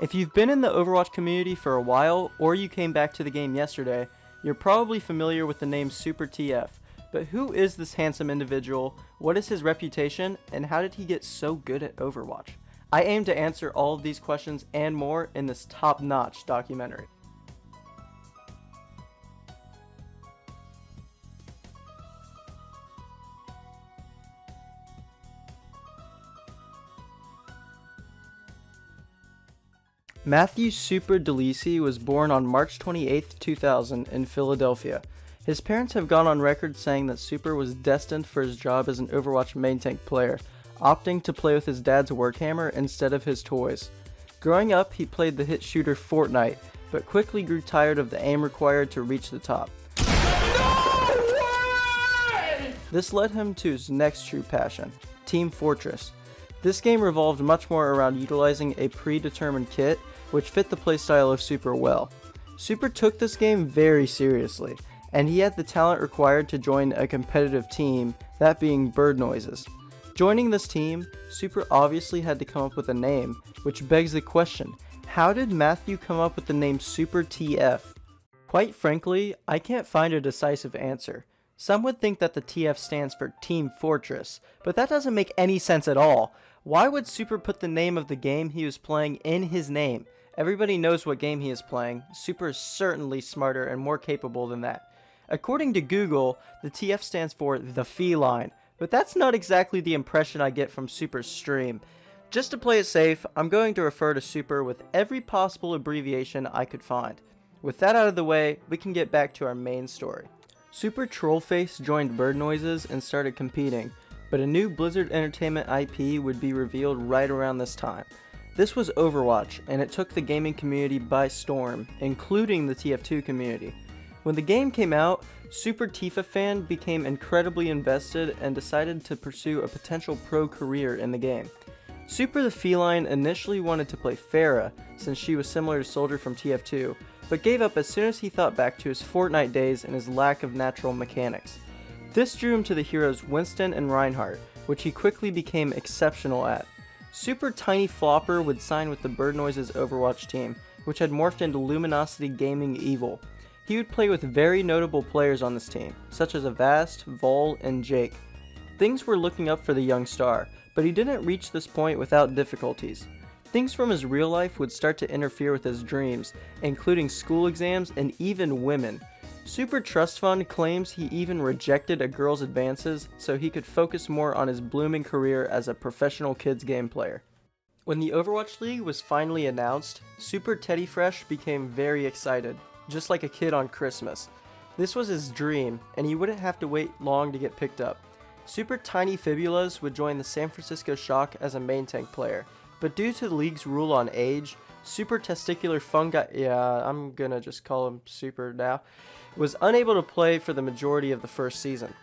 If you've been in the Overwatch community for a while, or you came back to the game yesterday, you're probably familiar with the name supertf. But who is this handsome individual, what is his reputation, and how did he get so good at Overwatch? I aim to answer all of these questions and more in this top-notch documentary. Matthew Super DeLisi was born on March 28, 2000 in Philadelphia. His parents have gone on record saying that Super was destined for his job as an Overwatch main tank player, opting to play with his dad's workhammer instead of his toys. Growing up, he played the hit shooter Fortnite, but quickly grew tired of the aim required to reach the top. No way! This led him to his next true passion, Team Fortress. This game revolved much more around utilizing a predetermined kit, which fit the playstyle of Super well. Super took this game very seriously, and he had the talent required to join a competitive team, that being Bird Noises. Joining this team, Super obviously had to come up with a name, which begs the question, how did Matthew come up with the name supertf? Quite frankly, I can't find a decisive answer. Some would think that the TF stands for Team Fortress, but that doesn't make any sense at all. Why would Super put the name of the game he was playing in his name? Everybody knows what game he is playing. Super is certainly smarter and more capable than that. According to Google, the TF stands for The Feline, but that's not exactly the impression I get from Super's stream. Just to play it safe, I'm going to refer to Super with every possible abbreviation I could find. With that out of the way, we can get back to our main story. Super Trollface joined Bird Noises and started competing, but a new Blizzard Entertainment IP would be revealed right around this time. This was Overwatch, and it took the gaming community by storm, including the TF2 community. When the game came out, Super Tifa fan became incredibly invested and decided to pursue a potential pro career in the game. Super the Feline initially wanted to play Pharah, since she was similar to Soldier from TF2, but gave up as soon as he thought back to his Fortnite days and his lack of natural mechanics. This drew him to the heroes Winston and Reinhardt, which he quickly became exceptional at. Super Tiny Flopper would sign with the Bird Noises Overwatch team, which had morphed into Luminosity Gaming Evil. He would play with very notable players on this team, such as Avast, Vol, and Jake. Things were looking up for the young star, but he didn't reach this point without difficulties. Things from his real life would start to interfere with his dreams, including school exams and even women. Super Trust Fund claims he even rejected a girl's advances so he could focus more on his blooming career as a professional kids game player. When the Overwatch League was finally announced, Super Teddy Fresh became very excited, just like a kid on Christmas. This was his dream, and he wouldn't have to wait long to get picked up. Super Tiny Fibulas would join the San Francisco Shock as a main tank player, but due to the league's rule on age, Super Testicular Fungi, I'm gonna just call him Super now, was unable to play for the majority of the first season.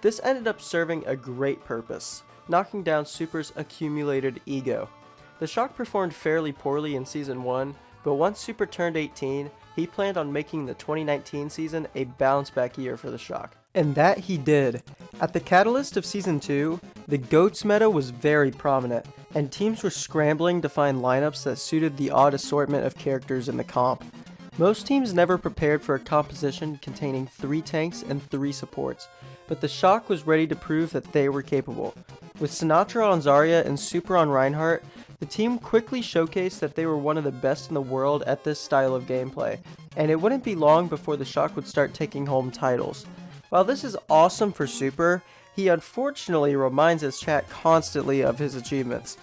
This ended up serving a great purpose, knocking down Super's accumulated ego. The Shock performed fairly poorly in Season 1, but once Super turned 18, he planned on making the 2019 season a bounce-back year for the Shock. And that he did. At the catalyst of Season 2, the GOATS meta was very prominent, and teams were scrambling to find lineups that suited the odd assortment of characters in the comp. Most teams never prepared for a composition containing 3 tanks and 3 supports, but the Shock was ready to prove that they were capable. With Sinatra on Zarya and Super on Reinhardt, the team quickly showcased that they were one of the best in the world at this style of gameplay, and it wouldn't be long before the Shock would start taking home titles. While this is awesome for Super, he unfortunately reminds his chat constantly of his achievements.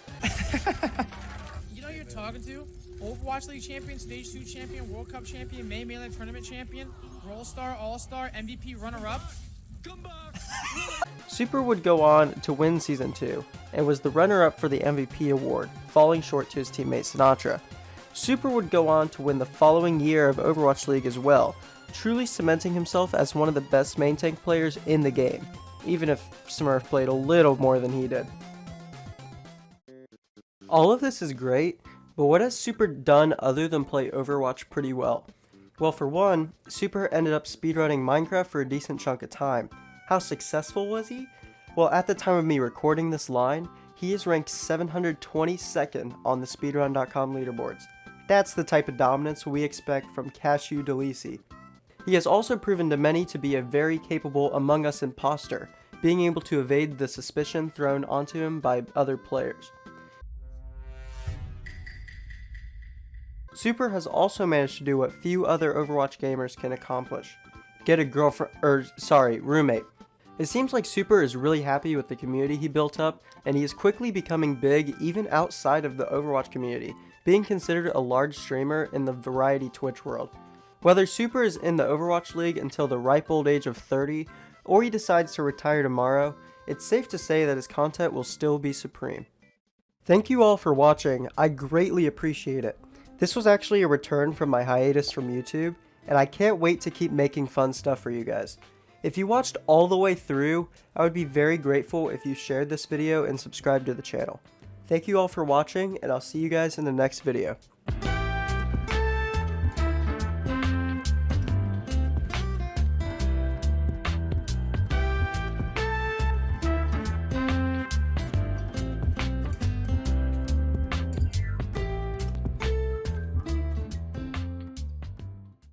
You know who you're talking to? Overwatch League champion, Stage 2 champion, World Cup champion, May Melee Tournament champion, Roll Star, All-Star, MVP runner-up. Super would go on to win Season 2, and was the runner-up for the MVP award, falling short to his teammate Sinatra. Super would go on to win the following year of Overwatch League as well, truly cementing himself as one of the best main tank players in the game, even if Smurf played a little more than he did. All of this is great, but what has Super done other than play Overwatch pretty well? Well, for one, Super ended up speedrunning Minecraft for a decent chunk of time. How successful was he? Well, at the time of me recording this line, he is ranked 722nd on the speedrun.com leaderboards. That's the type of dominance we expect from Cashew Delisi. He has also proven to many to be a very capable Among Us imposter, being able to evade the suspicion thrown onto him by other players. Super has also managed to do what few other Overwatch gamers can accomplish: get a roommate. It seems like Super is really happy with the community he built up, and he is quickly becoming big even outside of the Overwatch community, being considered a large streamer in the variety Twitch world. Whether Super is in the Overwatch League until the ripe old age of 30, or he decides to retire tomorrow, it's safe to say that his content will still be supreme. Thank you all for watching, I greatly appreciate it. This was actually a return from my hiatus from YouTube, and I can't wait to keep making fun stuff for you guys. If you watched all the way through, I would be very grateful if you shared this video and subscribed to the channel. Thank you all for watching, and I'll see you guys in the next video.